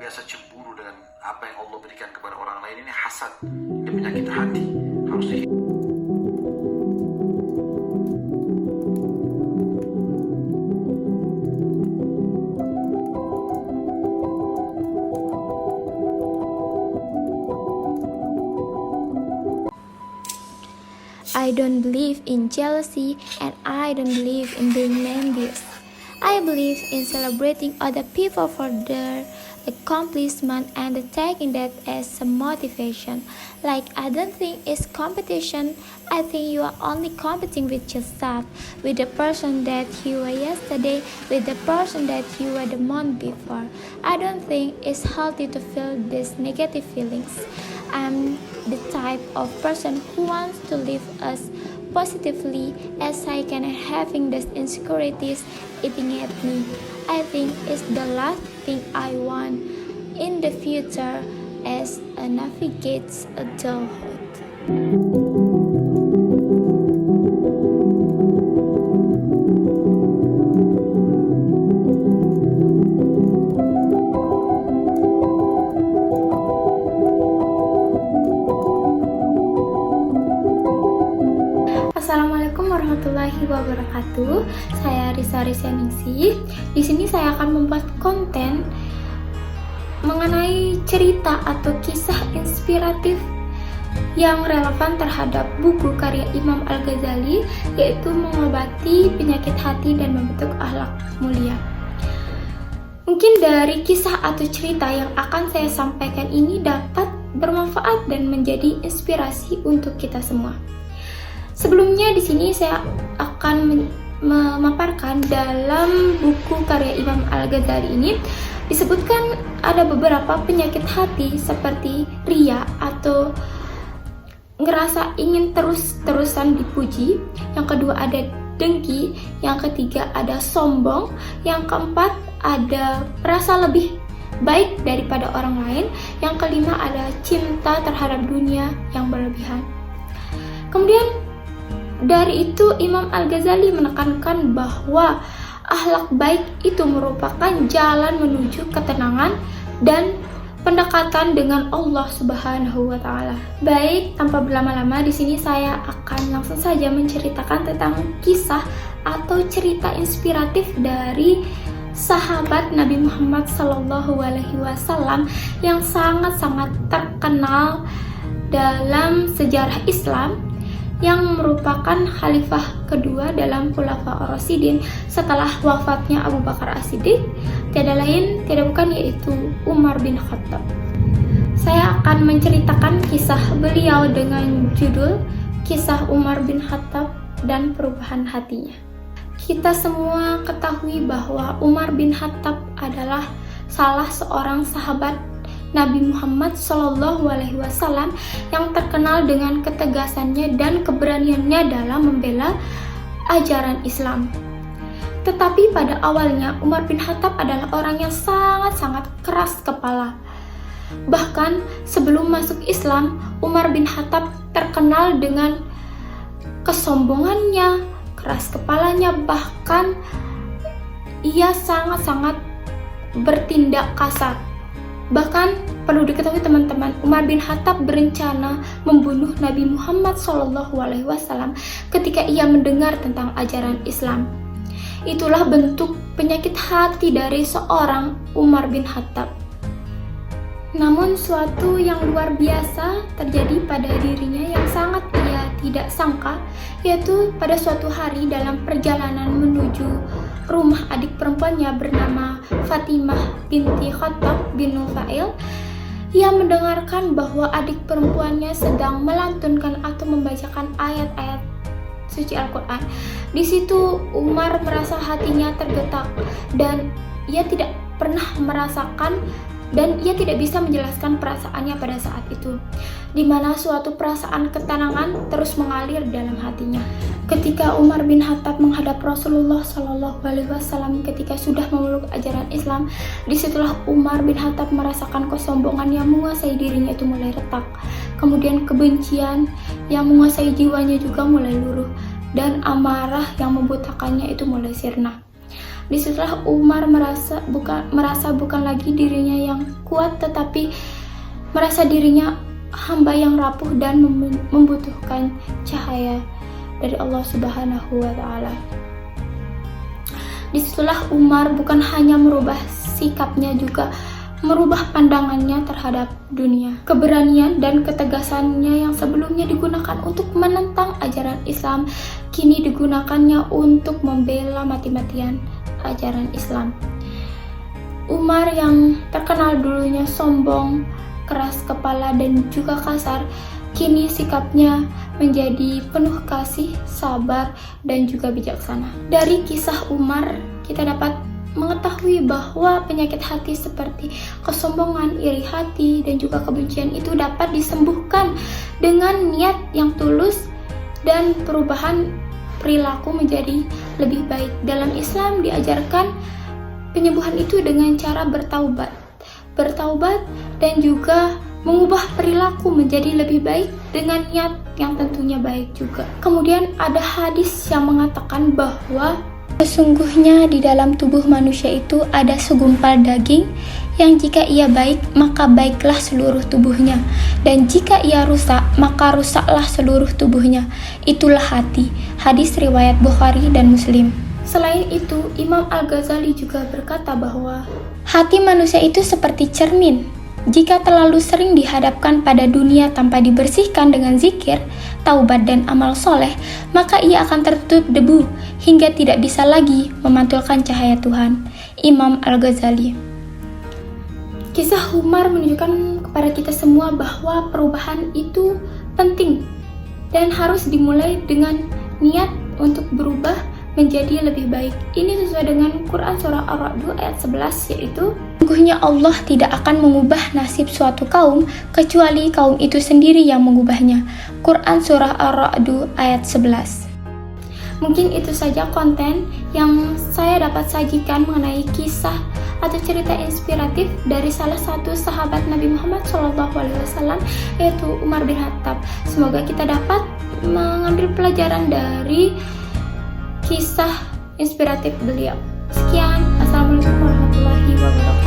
biasa cemburu dengan apa yang Allah berikan kepada orang lain, ini hasad, ini penyakit hati, harus di I don't believe in jealousy and I don't believe in being envious. I believe in celebrating other people for their accomplishment and taking that as a motivation. Like, I don't think it's competition. I think you are only competing with yourself, with the person that you were yesterday, with the person that you were the month before. I don't think it's healthy to feel these negative feelings. I'm the type of person who wants to live as positively as I can, having these insecurities eating at me. I think it's the last thing I want in the future as I navigate adulthood. Assalamualaikum warahmatullahi wabarakatuh. Saya Risa Risyaningsih. Di sini saya akan membuat konten mengenai cerita atau kisah inspiratif yang relevan terhadap buku karya Imam Al-Ghazali, yaitu Mengobati Penyakit Hati dan Membentuk Akhlak Mulia. Mungkin dari kisah atau cerita yang akan saya sampaikan ini dapat bermanfaat dan menjadi inspirasi untuk kita semua. Sebelumnya di sini saya akan memaparkan dalam buku karya Imam Al-Ghazali ini disebutkan ada beberapa penyakit hati seperti ria atau ngerasa ingin terus-terusan dipuji, yang kedua ada dengki, yang ketiga ada sombong, yang keempat ada merasa lebih baik daripada orang lain, yang kelima ada cinta terhadap dunia yang berlebihan. Kemudian dari itu Imam Al-Ghazali menekankan bahwa akhlak baik itu merupakan jalan menuju ketenangan dan pendekatan dengan Allah Subhanahu wa taala. Baik, tanpa berlama-lama di sini saya akan langsung saja menceritakan tentang kisah atau cerita inspiratif dari sahabat Nabi Muhammad SAW yang sangat-sangat terkenal dalam sejarah Islam, yang merupakan khalifah kedua dalam Khulafaur Rasyidin setelah wafatnya Abu Bakar As-Siddiq, tiada lain tiada bukan yaitu Umar bin Khattab. Saya akan menceritakan kisah beliau dengan judul Kisah Umar bin Khattab dan Perubahan Hatinya. Kita semua ketahui bahwa Umar bin Khattab adalah salah seorang sahabat Nabi Muhammad SAW yang terkenal dengan ketegasannya dan keberaniannya dalam membela ajaran Islam. Tetapi pada awalnya Umar bin Khattab adalah orang yang sangat-sangat keras kepala. Bahkan sebelum masuk Islam, Umar bin Khattab terkenal dengan kesombongannya, keras kepalanya, bahkan ia sangat-sangat bertindak kasar. Bahkan perlu diketahui teman-teman, Umar bin Khattab berencana membunuh Nabi Muhammad SAW ketika ia mendengar tentang ajaran Islam. Itulah bentuk penyakit hati dari seorang Umar bin Khattab. Namun suatu yang luar biasa terjadi pada dirinya yang sangat ia tidak sangka, yaitu pada suatu hari dalam perjalanan menuju rumah adik perempuannya bernama Fatimah binti Khattab bin Nufail, ia mendengarkan bahwa adik perempuannya sedang melantunkan atau membacakan ayat-ayat suci Al-Quran. Di situ Umar merasa hatinya tergetak dan ia tidak pernah merasakan dan ia tidak bisa menjelaskan perasaannya pada saat itu, di mana suatu perasaan ketenangan terus mengalir dalam hatinya. Ketika Umar bin Khattab menghadap Rasulullah SAW ketika sudah memeluk ajaran Islam, disitulah Umar bin Khattab merasakan kesombongan yang menguasai dirinya itu mulai retak. Kemudian kebencian yang menguasai jiwanya juga mulai luruh, dan amarah yang membutakannya itu mulai sirna. Disitulah Umar merasa bukan lagi dirinya yang kuat, tetapi merasa dirinya hamba yang rapuh dan membutuhkan cahaya dari Allah Subhanahu wa Ta'ala. Disitulah Umar bukan hanya merubah sikapnya, juga merubah pandangannya terhadap dunia. Keberanian dan ketegasannya yang sebelumnya digunakan untuk menentang ajaran Islam, kini digunakannya untuk membela mati-matian ajaran Islam. Umar yang terkenal dulunya sombong, keras kepala, dan juga kasar, kini sikapnya menjadi penuh kasih, sabar, dan juga bijaksana. Dari kisah Umar, kita dapat mengetahui bahwa penyakit hati seperti kesombongan, iri hati, dan juga kebencian itu dapat disembuhkan dengan niat yang tulus dan perubahan perilaku menjadi lebih baik. Dalam Islam diajarkan penyembuhan itu dengan cara bertaubat dan juga mengubah perilaku menjadi lebih baik dengan niat yang tentunya baik juga. Kemudian ada hadis yang mengatakan bahwa sesungguhnya di dalam tubuh manusia itu ada segumpal daging yang jika ia baik maka baiklah seluruh tubuhnya, dan jika ia rusak maka rusaklah seluruh tubuhnya. Itulah hati. Hadis riwayat Bukhari dan Muslim. Selain itu, Imam Al-Ghazali juga berkata bahwa hati manusia itu seperti cermin. Jika terlalu sering dihadapkan pada dunia tanpa dibersihkan dengan zikir, taubat, dan amal soleh, maka ia akan tertutup debu hingga tidak bisa lagi memantulkan cahaya Tuhan. Imam Al-Ghazali. Kisah Umar menunjukkan kepada kita semua bahwa perubahan itu penting dan harus dimulai dengan niat untuk berubah menjadi lebih baik. Ini sesuai dengan Quran surah Ar-Ra'd ayat 11, yaitu sesungguhnya Allah tidak akan mengubah nasib suatu kaum kecuali kaum itu sendiri yang mengubahnya. Quran surah Ar-Ra'd ayat 11. Mungkin itu saja konten yang saya dapat sajikan mengenai kisah atau cerita inspiratif dari salah satu sahabat Nabi Muhammad SAW, yaitu Umar bin Khattab. Semoga kita dapat mengambil pelajaran dari kisah inspiratif beliau. Sekian, assalamualaikum warahmatullahi wabarakatuh.